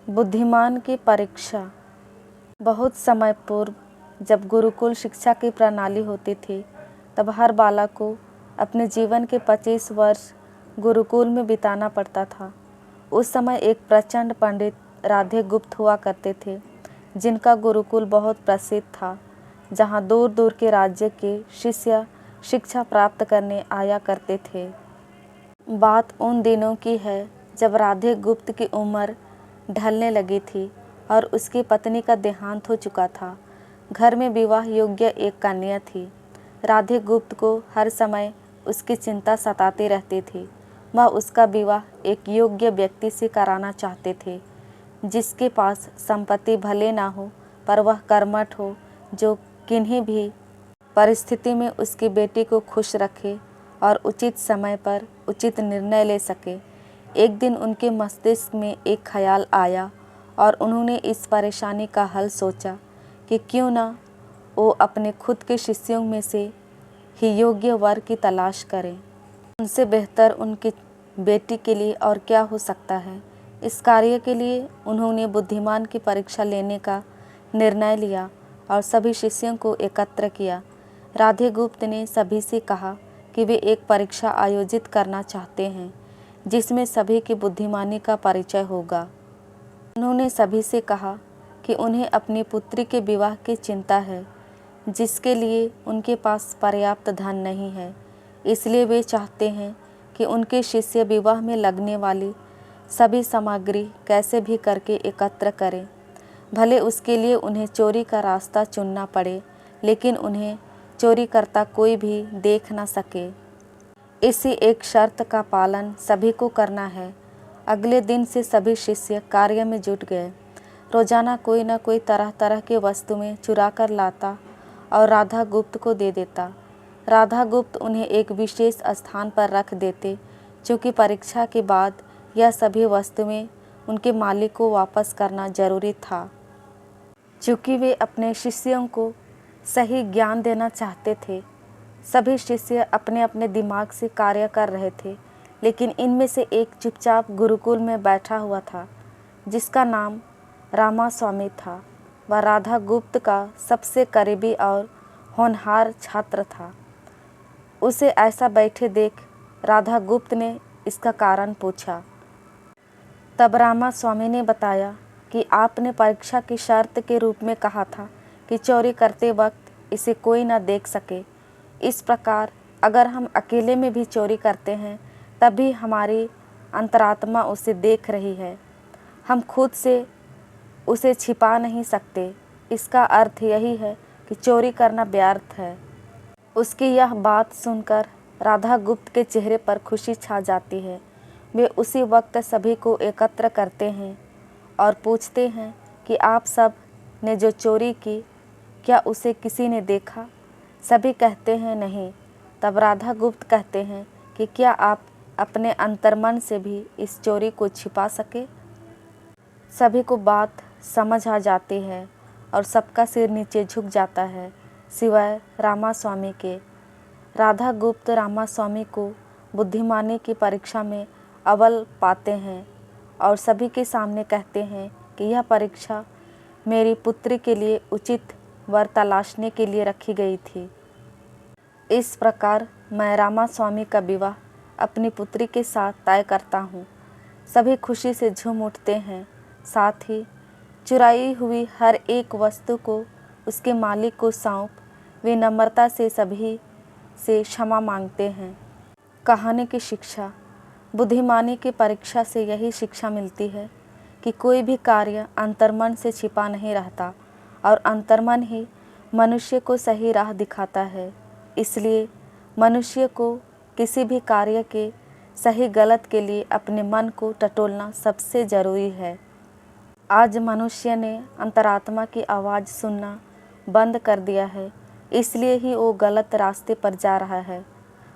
बुद्धिमान की परीक्षा। बहुत समय पूर्व जब गुरुकुल शिक्षा की प्रणाली होती थी, तब हर बालक को अपने जीवन के 25 वर्ष गुरुकुल में बिताना पड़ता था। उस समय एक प्रचंड पंडित राधे गुप्त हुआ करते थे, जिनका गुरुकुल बहुत प्रसिद्ध था, जहाँ दूर दूर के राज्य के शिष्य शिक्षा प्राप्त करने आया करते थे। बात उन दिनों की है जब राधे गुप्त की उम्र ढलने लगी थी और उसकी पत्नी का देहांत हो चुका था। घर में विवाह योग्य एक कन्या थी। राधे गुप्त को हर समय उसकी चिंता सताती रहती थी। वह उसका विवाह एक योग्य व्यक्ति से कराना चाहते थे, जिसके पास संपत्ति भले ना हो, पर वह कर्मठ हो, जो किन्हीं भी परिस्थिति में उसकी बेटी को खुश रखे और उचित समय पर उचित निर्णय ले सके। एक दिन उनके मस्तिष्क में एक ख्याल आया और उन्होंने इस परेशानी का हल सोचा कि क्यों ना वो अपने खुद के शिष्यों में से ही योग्य वर की तलाश करें। उनसे बेहतर उनकी बेटी के लिए और क्या हो सकता है। इस कार्य के लिए उन्होंने बुद्धिमान की परीक्षा लेने का निर्णय लिया और सभी शिष्यों को एकत्र किया। राधे गुप्त ने सभी से कहा कि वे एक परीक्षा आयोजित करना चाहते हैं, जिसमें सभी की बुद्धिमानी का परिचय होगा। उन्होंने सभी से कहा कि उन्हें अपनी पुत्री के विवाह की चिंता है, जिसके लिए उनके पास पर्याप्त धन नहीं है। इसलिए वे चाहते हैं कि उनके शिष्य विवाह में लगने वाली सभी सामग्री कैसे भी करके एकत्र करें। भले उसके लिए उन्हें चोरी का रास्ता चुनना पड़े, लेकिन उन्हें चोरी करता कोई भी देख न सके। इसी एक शर्त का पालन सभी को करना है। अगले दिन से सभी शिष्य कार्य में जुट गए। रोजाना कोई न कोई तरह तरह की वस्तुएं चुरा कर लाता और राधा गुप्त को दे देता। राधा गुप्त उन्हें एक विशेष स्थान पर रख देते, क्योंकि परीक्षा के बाद यह सभी वस्तुएं उनके मालिक को वापस करना जरूरी था। चूँकि वे अपने शिष्यों को सही ज्ञान देना चाहते थे, सभी शिष्य अपने अपने दिमाग से कार्य कर रहे थे, लेकिन इनमें से एक चुपचाप गुरुकुल में बैठा हुआ था, जिसका नाम रामास्वामी था। वह राधा गुप्त का सबसे करीबी और होनहार छात्र था। उसे ऐसा बैठे देख राधा गुप्त ने इसका कारण पूछा। तब रामास्वामी ने बताया कि आपने परीक्षा की शर्त के रूप में कहा था कि चोरी करते वक्त इसे कोई न देख सके। इस प्रकार अगर हम अकेले में भी चोरी करते हैं, तब भी हमारी अंतरात्मा उसे देख रही है। हम खुद से उसे छिपा नहीं सकते। इसका अर्थ यही है कि चोरी करना व्यर्थ है। उसकी यह बात सुनकर राधा गुप्त के चेहरे पर खुशी छा जाती है। वे उसी वक्त सभी को एकत्र करते हैं और पूछते हैं कि आप सब ने जो चोरी की, क्या उसे किसी ने देखा? सभी कहते हैं नहीं। तब राधा गुप्त कहते हैं कि क्या आप अपने अंतर्मन से भी इस चोरी को छिपा सके? सभी को बात समझ आ जाती है और सबका सिर नीचे झुक जाता है, सिवाय रामास्वामी के। राधा गुप्त रामास्वामी को बुद्धिमानी की परीक्षा में अव्वल पाते हैं और सभी के सामने कहते हैं कि यह परीक्षा मेरी पुत्री के लिए उचित वर तलाशने के लिए रखी गई थी। इस प्रकार मैं रामास्वामी का विवाह अपनी पुत्री के साथ तय करता हूँ। सभी खुशी से झूम उठते हैं। साथ ही चुराई हुई हर एक वस्तु को उसके मालिक को सौंप वे नम्रता से सभी से क्षमा मांगते हैं। कहानी की शिक्षा। बुद्धिमानी की परीक्षा से यही शिक्षा मिलती है कि कोई भी कार्य अंतर्मन से छिपा नहीं रहता और अंतर्मन ही मनुष्य को सही राह दिखाता है। इसलिए मनुष्य को किसी भी कार्य के सही गलत के लिए अपने मन को टटोलना सबसे ज़रूरी है। आज मनुष्य ने अंतरात्मा की आवाज़ सुनना बंद कर दिया है, इसलिए ही वो गलत रास्ते पर जा रहा है।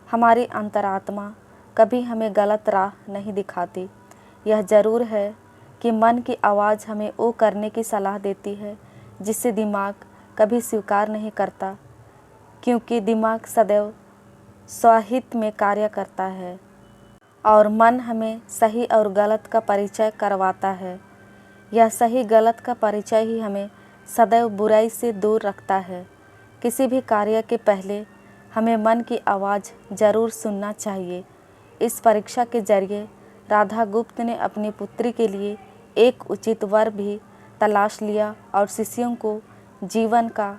हमारी अंतरात्मा कभी हमें गलत राह नहीं दिखाती। यह ज़रूर है कि मन की आवाज़ हमें वो करने की सलाह देती है जिसे दिमाग कभी स्वीकार नहीं करता, क्योंकि दिमाग सदैव स्वहित में कार्य करता है और मन हमें सही और गलत का परिचय करवाता है। यह सही गलत का परिचय ही हमें सदैव बुराई से दूर रखता है। किसी भी कार्य के पहले हमें मन की आवाज़ ज़रूर सुनना चाहिए। इस परीक्षा के जरिए राधा गुप्त ने अपनी पुत्री के लिए एक उचित वर भी तलाश लिया और शिष्यों को जीवन का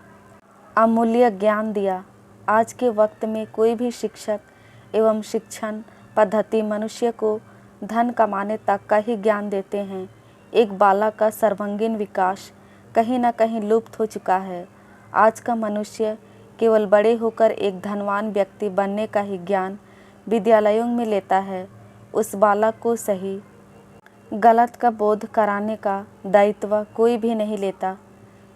अमूल्य ज्ञान दिया। आज के वक्त में कोई भी शिक्षक एवं शिक्षण पद्धति मनुष्य को धन कमाने तक का ही ज्ञान देते हैं। एक बालक का सर्वांगीण विकास कहीं न कहीं लुप्त हो चुका है। आज का मनुष्य केवल बड़े होकर एक धनवान व्यक्ति बनने का ही ज्ञान विद्यालयों में लेता है। उस बालक को सही गलत का बोध कराने का दायित्व कोई भी नहीं लेता,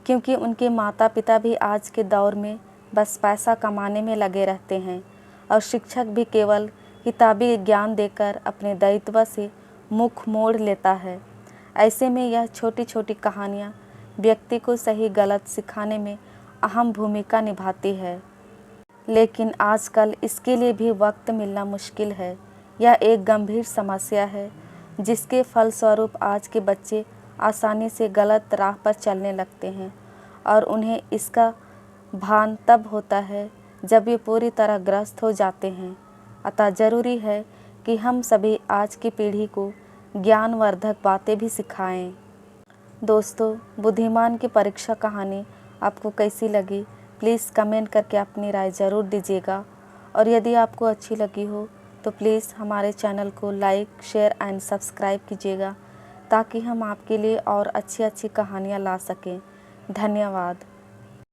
क्योंकि उनके माता पिता भी आज के दौर में बस पैसा कमाने में लगे रहते हैं और शिक्षक भी केवल किताबी ज्ञान देकर अपने दायित्व से मुख मोड़ लेता है। ऐसे में यह छोटी छोटी कहानियाँ व्यक्ति को सही गलत सिखाने में अहम भूमिका निभाती है, लेकिन आजकल इसके लिए भी वक्त मिलना मुश्किल है। यह एक गंभीर समस्या है जिसके फलस्वरूप आज के बच्चे आसानी से गलत राह पर चलने लगते हैं और उन्हें इसका भान तब होता है जब ये पूरी तरह ग्रस्त हो जाते हैं। अतः ज़रूरी है कि हम सभी आज की पीढ़ी को ज्ञानवर्धक बातें भी सिखाएं। दोस्तों, बुद्धिमान की परीक्षा कहानी आपको कैसी लगी, प्लीज़ कमेंट करके अपनी राय ज़रूर दीजिएगा। और यदि आपको अच्छी लगी हो तो प्लीज़ हमारे चैनल को लाइक, शेयर एंड सब्सक्राइब कीजिएगा, ताकि हम आपके लिए और अच्छी अच्छी कहानियाँ ला सकें। धन्यवाद।